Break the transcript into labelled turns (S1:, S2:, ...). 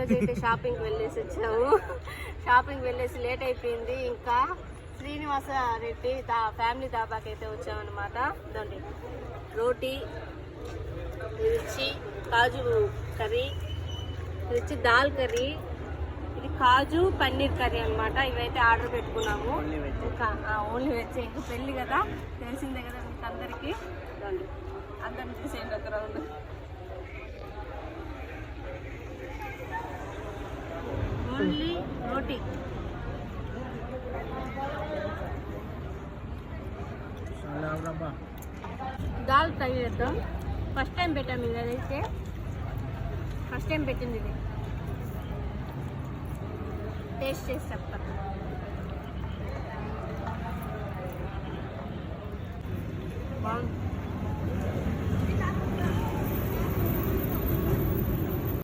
S1: ఈరోజు అయితే షాపింగ్కి వెళ్ళేసి వచ్చాము. షాపింగ్ వెళ్ళేసి లేట్ అయిపోయింది. ఇంకా శ్రీనివాస రెడ్డి ఫ్యామిలీ దాబాకి అయితే వచ్చామన్నమాట. ఇదండి రోటీ, ఇది వచ్చి కాజు కర్రీ, ఇది వచ్చి దాల్ కర్రీ, ఇది కాజు పన్నీర్ కర్రీ అనమాట. ఇవైతే ఆర్డర్ పెట్టుకున్నాము. ఇంకా ఓన్లీ వెజ్. ఇంకా పెళ్ళి కదా, తెలిసిందే కదా మీకు అందరికీ. అందరిని చూసేయండి ఒక రౌండ్. ఓన్లీ రోటీ. దాల్ ట్రై చేద్దాం. ఫస్ట్ టైం పెట్టాము ఇది. అదైతే ఫస్ట్ టైం పెట్టింది ఇది. టేస్ట్ చేసి చెప్తాను. బాగుంది.